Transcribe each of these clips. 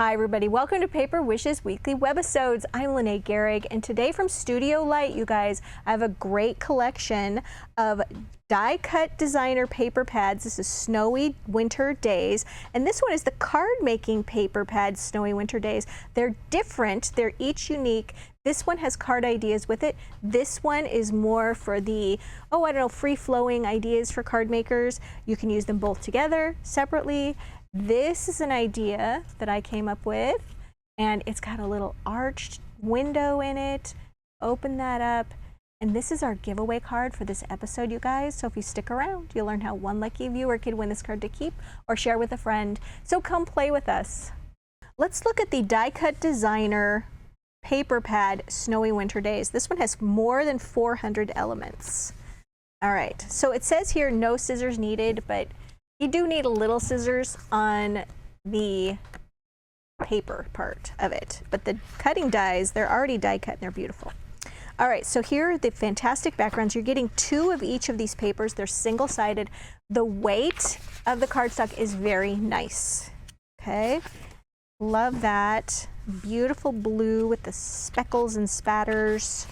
Hi everybody, welcome to Paper Wishes Weekly Webisodes. I'm Lene Gehrig, and today from Studio Light, you guys, I have a great collection of die-cut designer paper pads. This is Snowy Winter Days, and this one is the card-making paper pads, Snowy Winter Days. They're different, they're each unique. This one has card ideas with it. This one is more for the, free-flowing ideas for card makers. You can use them both together, separately. This is an idea that I came up with, and it's got a little arched window in it. Open that up, and this is our giveaway card for this episode, you guys. So if you stick around, you'll learn how one lucky viewer could win this card to keep or share with a friend. So come play with us. Let's look at the die-cut designer paper pad Snowy Winter Days. This one has more than 400 elements. All right, so it says here no scissors needed, but you do need a little scissors on the paper part of it, but the cutting dies, they're already die cut and they're beautiful. All right, so here are the fantastic backgrounds. You're getting 2 of each of these papers. They're single-sided. The weight of the cardstock is very nice, okay? Love that. Beautiful blue with the speckles and spatters.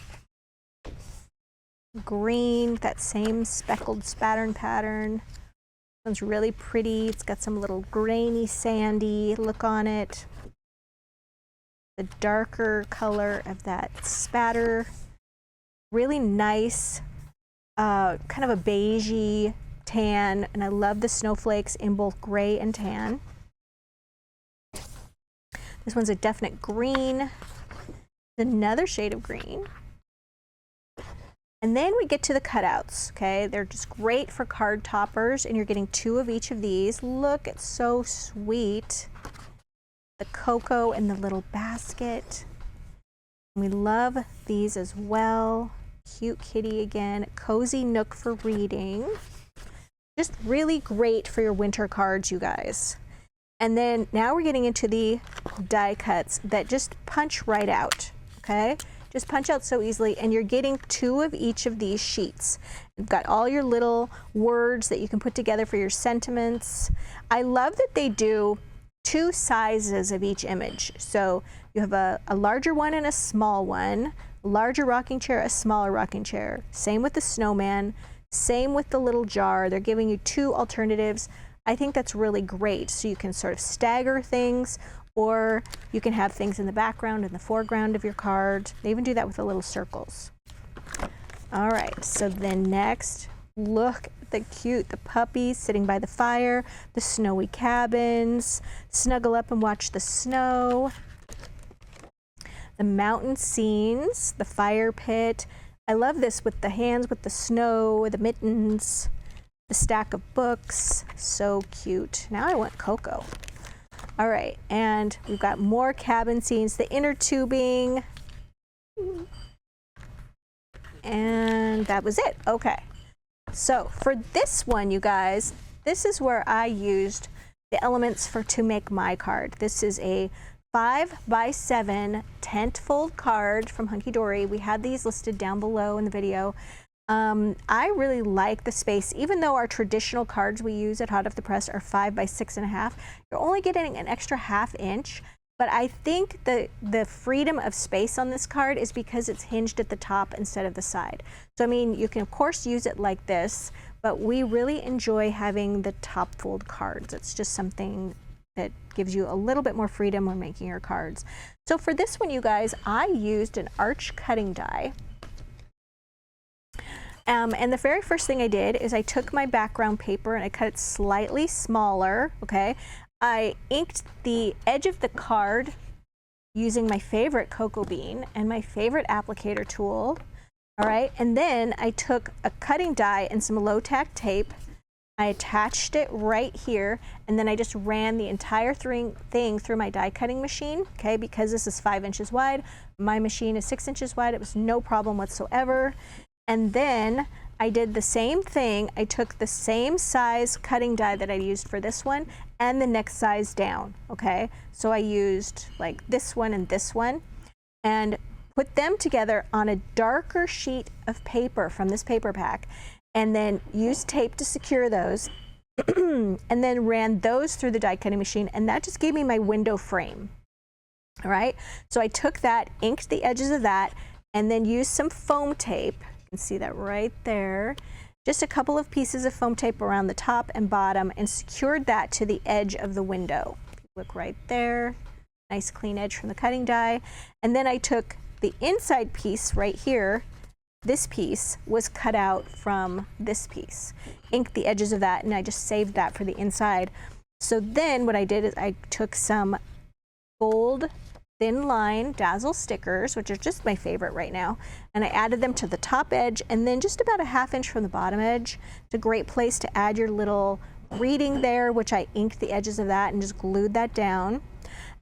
Green, that same speckled spattern pattern. One's really pretty. It's got some little grainy, sandy look on it. The darker color of that spatter. Really nice, kind of a beigey tan, and I love the snowflakes in both gray and tan. This one's a definite green. Another shade of green. And then we get to the cutouts, okay? They're just great for card toppers, and you're getting 2 of each of these. Look, it's so sweet. The cocoa in the little basket. We love these as well. Cute kitty again. Cozy nook for reading. Just really great for your winter cards, you guys. And then now we're getting into the die cuts that just punch right out, okay? Just punch out so easily, and you're getting 2 of each of these sheets. You've got all your little words that you can put together for your sentiments. I love that they do 2 sizes of each image. So you have a larger one and a small one, a larger rocking chair, a smaller rocking chair. Same with the snowman, same with the little jar. They're giving you 2 alternatives. I think that's really great. So you can sort of stagger things, or you can have things in the background and the foreground of your card. They even do that with the little circles. All right, so then next, look at the puppies sitting by the fire, the snowy cabins, snuggle up and watch the snow, the mountain scenes, the fire pit. I love this with the hands with the snow, the mittens, the stack of books, so cute. Now I want cocoa. All right, and we've got more cabin scenes, the inner tubing, and that was it. Okay, so for this one, you guys, this is where I used the elements to make my card. This is a 5x7 tent fold card from Hunky Dory. We had these listed down below in the video. I really like the space. Even though our traditional cards we use at Hot Off the Press are 5x6.5, you're only getting an extra ½ inch. But I think the freedom of space on this card is because it's hinged at the top instead of the side. So I mean, you can of course use it like this, but we really enjoy having the top fold cards. It's just something that gives you a little bit more freedom when making your cards. So for this one, you guys, I used an arch cutting die. And the very first thing I did is I took my background paper and I cut it slightly smaller, okay? I inked the edge of the card using my favorite cocoa bean and my favorite applicator tool, all right? And then I took a cutting die and some low-tack tape. I attached it right here, and then I just ran the entire thing through my die cutting machine, okay? Because this is 5 inches wide, my machine is 6 inches wide. It was no problem whatsoever. And then I did the same thing. I took the same size cutting die that I used for this one and the next size down, okay? So I used like this one and this one and put them together on a darker sheet of paper from this paper pack, and then used tape to secure those and then ran those through the die cutting machine, and that just gave me my window frame, All right, so I took that, inked the edges of that, and then used some foam tape. You can see that right there. Just a couple of pieces of foam tape around the top and bottom, and secured that to the edge of the window. Look right there, nice clean edge from the cutting die. And then I took the inside piece right here. This piece was cut out from this piece. Inked the edges of that, and I just saved that for the inside. So then what I did is I took some gold thin line dazzle stickers, which are just my favorite right now, and I added them to the top edge, and then just about a ½ inch from the bottom edge. It's a great place to add your little reading there, which I inked the edges of that and just glued that down.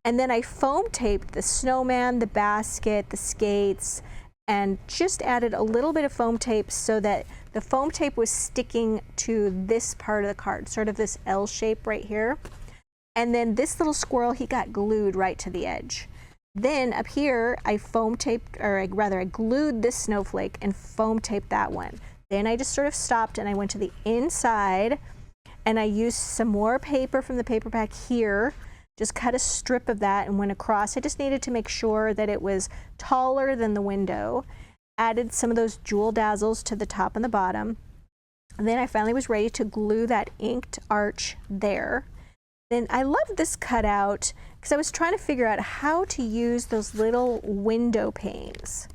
And then I foam taped the snowman, the basket, the skates, and just added a little bit of foam tape so that the foam tape was sticking to this part of the card, sort of this L shape right here. And then this little squirrel, he got glued right to the edge. Then up here, I foam taped, or I glued this snowflake and foam taped that one. Then I just sort of stopped and I went to the inside and I used some more paper from the paper pack here, just cut a strip of that and went across. I just needed to make sure that it was taller than the window. Added some of those jewel dazzles to the top and the bottom. And then I finally was ready to glue that inked arch there. Then I love this cutout because I was trying to figure out how to use those little window panes.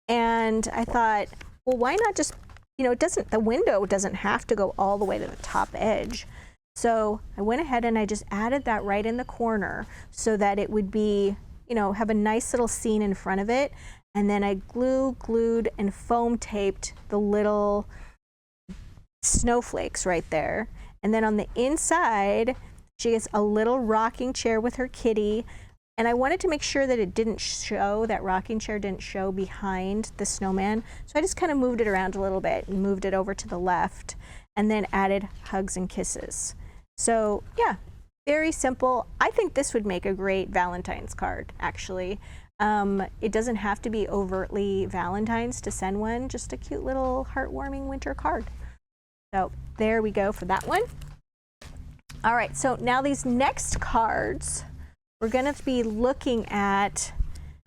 And I thought, well, why not just, you know, the window doesn't have to go all the way to the top edge. So I went ahead and I just added that right in the corner so that it would be, you know, have a nice little scene in front of it. And then I glued and foam taped the little snowflakes right there. And then on the inside, she gets a little rocking chair with her kitty, and I wanted to make sure that it didn't show, that rocking chair didn't show behind the snowman. So I just kind of moved it around a little bit and moved it over to the left, and then added hugs and kisses. So yeah, very simple. I think this would make a great Valentine's card, actually. It doesn't have to be overtly Valentine's to send one, just a cute little heartwarming winter card. So there we go for that one. All right, so now these next cards, we're going to be looking at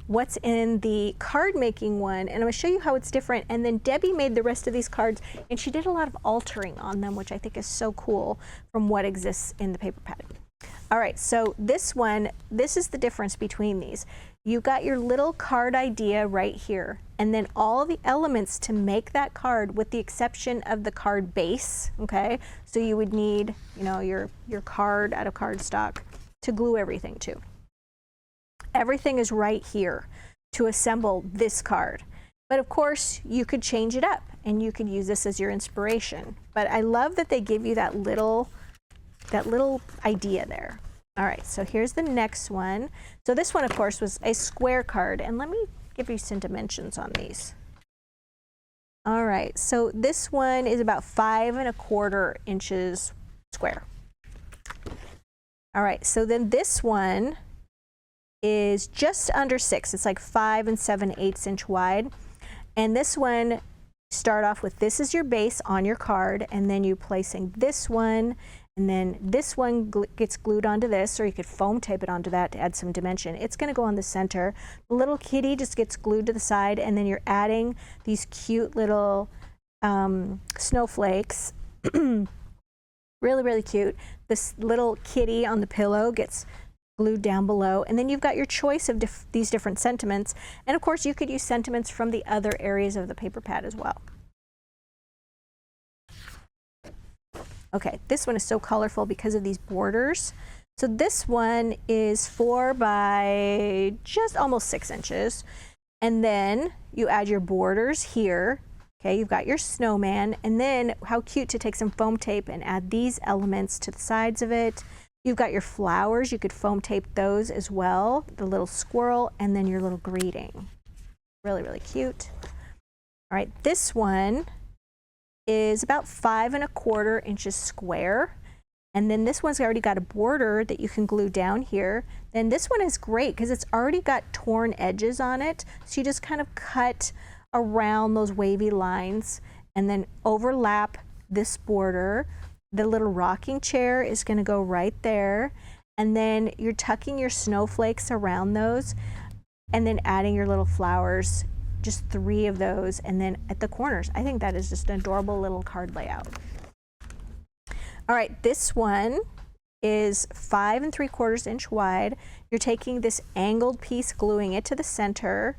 what's in the card making one, and I'm going to show you how it's different. And then Debbie made the rest of these cards, and she did a lot of altering on them, which I think is so cool from what exists in the paper pattern. All right, so this one, this is the difference between these. You got your little card idea right here, and then all the elements to make that card, with the exception of the card base, okay? So you would need, you know, your card out of cardstock to glue everything to. Everything is right here to assemble this card. But of course, you could change it up, and you could use this as your inspiration. But I love that they give you that little idea there. All right, so here's the next one. So this one, of course, was a square card, and let me give you some dimensions on these. All right, so this one is about 5 1/4 inches square. All right, so then this one is just under 6. It's like 5 7/8 inch wide. And this one, start off with, this is your base on your card, and then you're placing this one, and then this one gets glued onto this, or you could foam tape it onto that to add some dimension. It's going to go on the center. The little kitty just gets glued to the side, and then you're adding these cute little snowflakes. Really, really cute. This little kitty on the pillow gets glued down below, and then you've got your choice of these different sentiments. And of course, you could use sentiments from the other areas of the paper pad as well. Okay, this one is so colorful because of these borders. So this one is 4 by just almost 6 inches. And then you add your borders here. Okay, you've got your snowman. And then how cute to take some foam tape and add these elements to the sides of it. You've got your flowers. You could foam tape those as well. The little squirrel, and then your little greeting. Really, really cute. All right, this one is about 5 1/4 inches square. And then this one's already got a border that you can glue down here. Then this one is great because it's already got torn edges on it. So you just kind of cut around those wavy lines and then overlap this border. The little rocking chair is going to go right there. And then you're tucking your snowflakes around those and then adding your little flowers, just 3 of those, and then at the corners. I think that is just an adorable little card layout. All right, this one is 5 3/4 inch wide. You're taking this angled piece, gluing it to the center.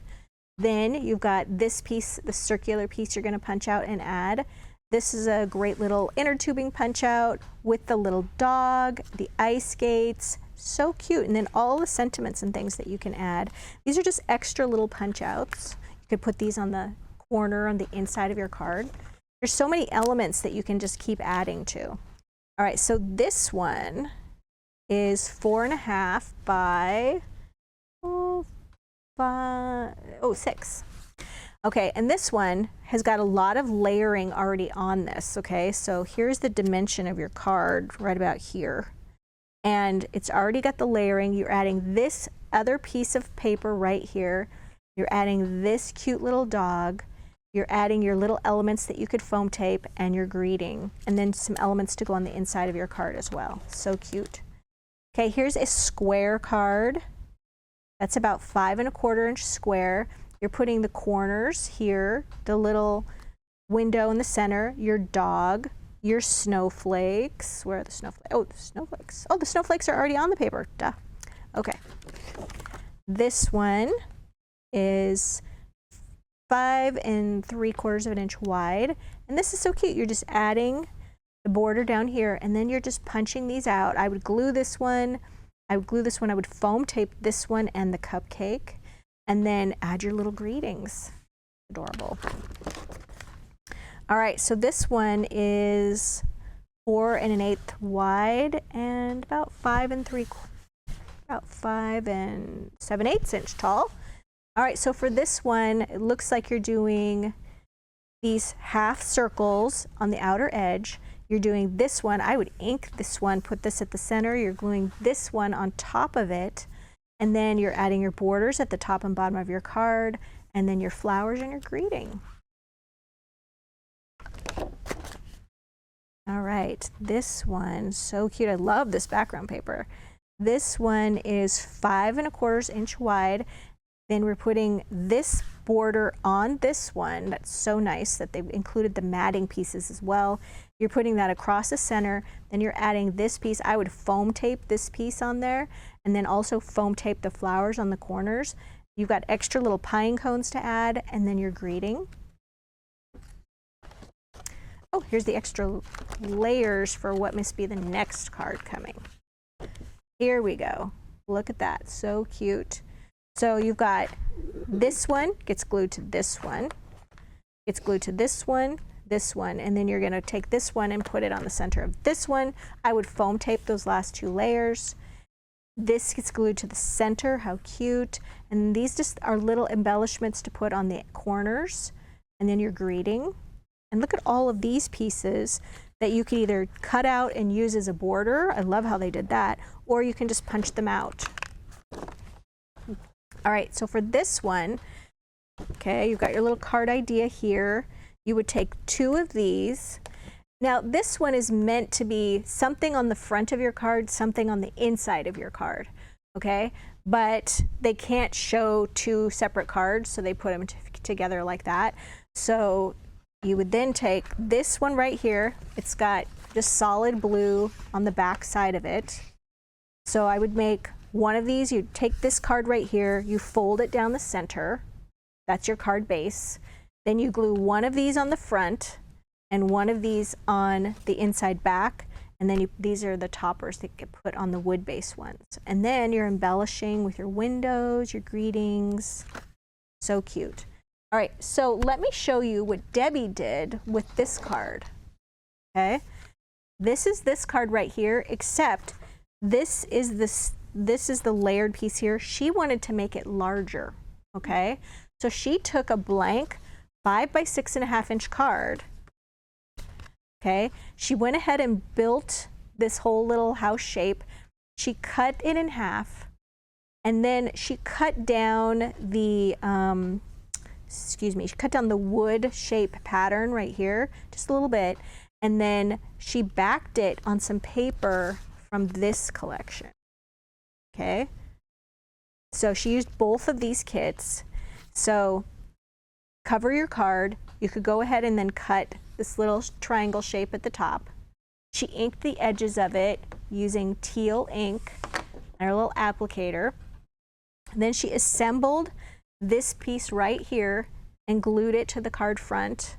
Then you've got this piece, the circular piece you're gonna punch out and add. This is a great little inner tubing punch out with the little dog, the ice skates, so cute. And then all the sentiments and things that you can add. These are just extra little punch outs. You could put these on the corner on the inside of your card. There's so many elements that you can just keep adding to. All right, so this one is 4.5 by 6. Okay, and this one has got a lot of layering already on this, okay? So here's the dimension of your card right about here. And it's already got the layering. You're adding this other piece of paper right here. You're adding this cute little dog. You're adding your little elements that you could foam tape and your greeting, and then some elements to go on the inside of your card as well. So cute. Okay, here's a square card. That's about 5 1/4 inch square. You're putting the corners here, the little window in the center, your dog, your snowflakes. Where are the snowflakes? Oh, the snowflakes. Oh, the snowflakes are already on the paper. Duh. Okay. This one is 5 3/4 inch wide. And this is so cute. You're just adding the border down here, and then you're just punching these out. I would glue this one. I would foam tape this one and the cupcake, and then add your little greetings. Adorable. All right, so this one is 4 1/8 wide and about 5 7/8 inch tall. All right, so for this one, it looks like you're doing these half circles on the outer edge. You're doing this one. I would ink this one, put this at the center. You're gluing this one on top of it. And then you're adding your borders at the top and bottom of your card, and then your flowers and your greeting. All right, this one, so cute. I love this background paper. This one is 5 1/4 inch wide. Then we're putting this border on this one. That's so nice that they've included the matting pieces as well. You're putting that across the center. Then you're adding this piece. I would foam tape this piece on there, and then also foam tape the flowers on the corners. You've got extra little pine cones to add, and then your greeting. Oh, here's the extra layers for what must be the next card coming. Here we go. Look at that, so cute. So you've got this one gets glued to this one, gets glued to this one, and then you're gonna take this one and put it on the center of this one. I would foam tape those last 2 layers. This gets glued to the center, how cute. And these just are little embellishments to put on the corners, and then your greeting. And look at all of these pieces that you can either cut out and use as a border. I love how they did that, or you can just punch them out. All right, so for this one, okay, you've got your little card idea here. You would take 2 of these. Now this one is meant to be something on the front of your card, something on the inside of your card, okay? But they can't show 2 separate cards, so they put them together like that. So you would then take this one right here. It's got just solid blue on the back side of it. So I would make one of these. You take this card right here, you fold it down the center. That's your card base. Then you glue one of these on the front and one of these on the inside back, and then these are the toppers that get put on the wood base ones. And then you're embellishing with your windows, your greetings. So cute. All right, so let me show you what Debbie did with this card, okay? This is this card right here, except this is the layered piece here. She wanted to make it larger, okay? So she took a blank 5 by 6.5 inch card, okay? She went ahead and built this whole little house shape. She cut it in half, and then she cut down the, she cut down the wood shape pattern right here, just a little bit, and then she backed it on some paper from this collection. okay? So she used both of these kits. So cover your card. You could go ahead and then cut this little triangle shape at the top. She inked the edges of it using teal ink and her little applicator. And then she assembled this piece right here and glued it to the card front,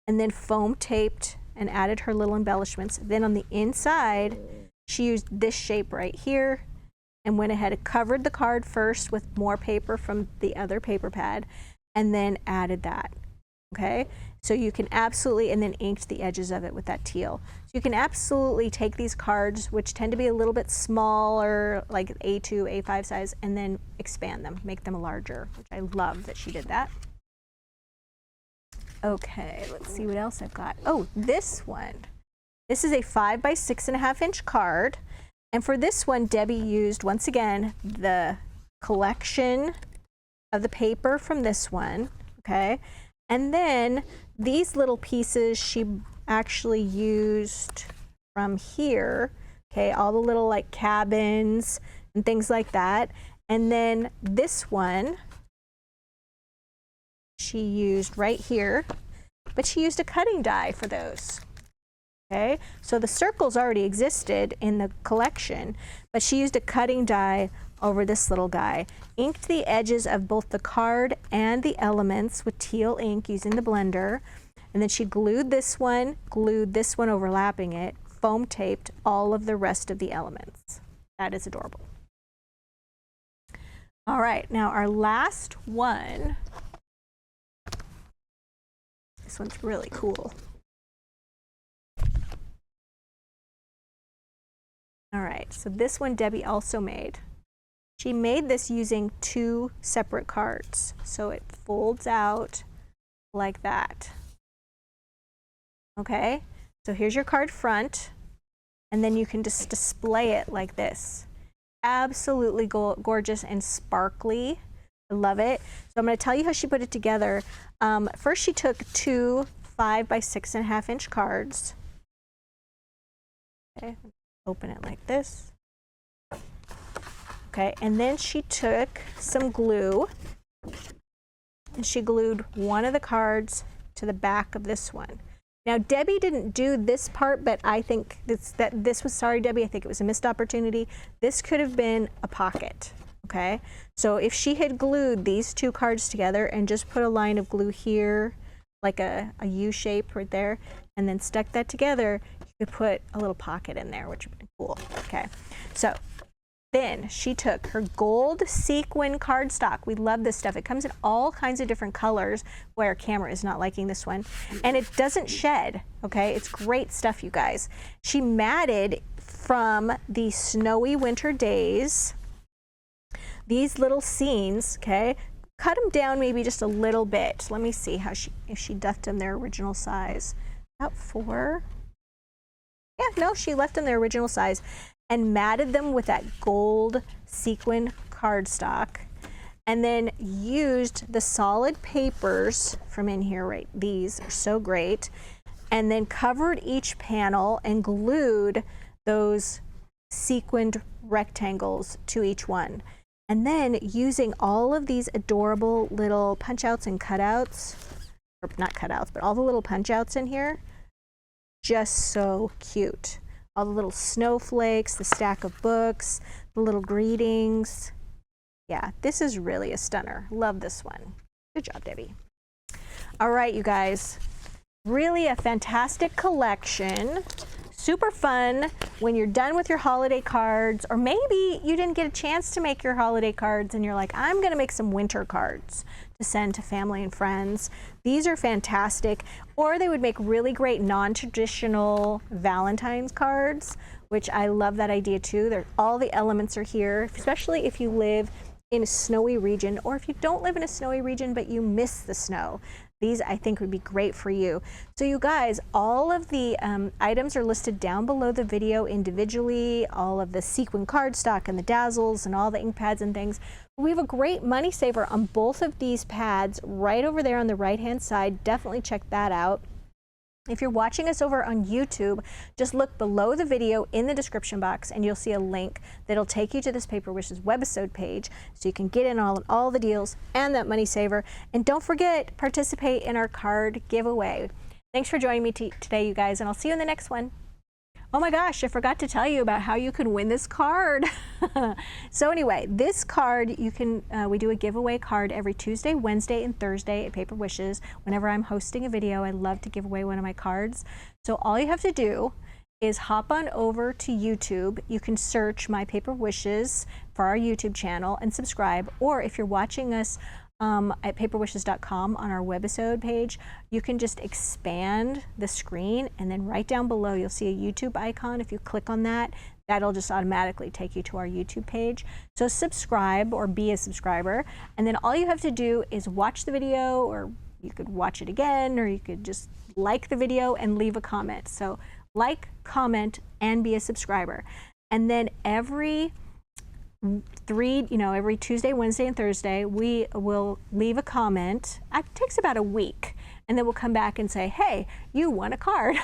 and then foam taped and added her little embellishments. Then on the inside, she used this shape right here and went ahead and covered the card first with more paper from the other paper pad and then added that, okay? So you can absolutely, and then inked the edges of it with that teal. So you can absolutely take these cards, which tend to be a little bit smaller, like A2, A5 size, and then expand them, make them larger, which I love that she did that. Okay, let's see what else I've got. Oh, this one. This is a 5 by 6.5 inch card. And for this one, Debbie used, once again, the collection of the paper from this one, okay? And then these little pieces she actually used from here, okay? All the little like cabins and things like that. And then this one, she used right here, but she used a cutting die for those. Okay, so the circles already existed in the collection, but she used a cutting die over this little guy. Inked the edges of both the card and the elements with teal ink using the blender, and then she glued this one overlapping it, foam taped all of the rest of the elements. That is adorable. All right, now our last one. This one's really cool. All right, so this one Debbie also made. She made this using 2 separate cards. So it folds out like that. Okay, so here's your card front, and then you can just display it like this. Absolutely gorgeous and sparkly. I love it. So I'm going to tell you how she put it together. First, she took 2 5 by 6.5 inch cards. Okay, open it like this. Okay, and then she took some glue and she glued one of the cards to the back of this one. Now, Debbie didn't do this part, but I think this was, sorry, Debbie, I think it was a missed opportunity. This could have been a pocket. Okay, so if she had glued these 2 cards together and just put a line of glue here, like a U shape right there, and then stuck that together, you could put a little pocket in there, which would be cool. Okay, so then she took her gold sequin cardstock. We love this stuff. It comes in all kinds of different colors, where our camera is not liking this one, and it doesn't shed. Okay, it's great stuff, you guys. She matted from the snowy winter days these little scenes, okay? Cut them down maybe just a little bit. Let me see how if she left them their original size. About 4. Yeah, no, she left them their original size and matted them with that gold sequin cardstock, and then used the solid papers from in here, right? These are so great. And then covered each panel and glued those sequined rectangles to each one. And then using all of these adorable little punch outs and cutouts, or not cutouts, but all the little punch outs in here, just so cute. All the little snowflakes, the stack of books, the little greetings. Yeah, this is really a stunner. Love this one. Good job, Debbie. All right, you guys, really a fantastic collection. Super fun when you're done with your holiday cards, or maybe you didn't get a chance to make your holiday cards and you're like, I'm gonna make some winter cards to send to family and friends. These are fantastic, or they would make really great non-traditional Valentine's cards, which I love that idea too. All the elements are here, especially if you live in a snowy region, or if you don't live in a snowy region but you miss the snow. These I think would be great for you. So you guys, all of the items are listed down below the video individually, all of the sequin cardstock and the dazzles and all the ink pads and things. We have a great money saver on both of these pads right over there on the right hand side. Definitely check that out. If you're watching us over on YouTube, just look below the video in the description box and you'll see a link that'll take you to this Paper Wishes webisode page so you can get in on all the deals and that money saver. And don't forget, participate in our card giveaway. Thanks for joining me today, you guys, and I'll see you in the next one. Oh my gosh, I forgot to tell you about how you can win this card. So anyway, this card, you can, we do a giveaway card every Tuesday, Wednesday, and Thursday at Paper Wishes. Whenever I'm hosting a video, I love to give away one of my cards. So all you have to do is hop on over to YouTube. You can search My Paper Wishes for our YouTube channel and subscribe. Or if you're watching us at paperwishes.com on our webisode page, you can just expand the screen and then right down below you'll see a YouTube icon. If you click on that, that'll just automatically take you to our YouTube page. So subscribe or be a subscriber, and then all you have to do is watch the video, or you could watch it again, or you could just like the video and leave a comment. So like, comment, and be a subscriber. And then every Tuesday, Wednesday, and Thursday, we will leave a comment. It takes about a week, and then we'll come back and say, hey, you won a card.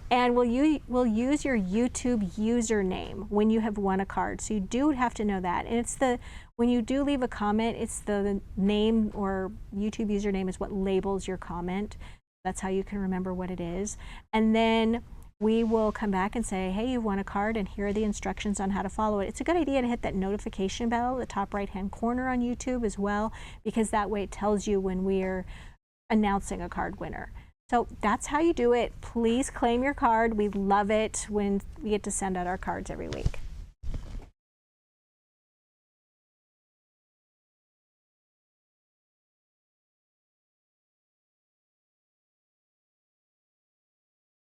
And we'll use your YouTube username when you have won a card. So you do have to know that. And when you do leave a comment, it's the name or YouTube username is what labels your comment. That's how you can remember what it is. And then we will come back and say, hey, you won a card, and here are the instructions on how to follow it. It's a good idea to hit that notification bell at the top right-hand corner on YouTube as well, because that way it tells you when we're announcing a card winner. So that's how you do it. Please claim your card. We love it when we get to send out our cards every week.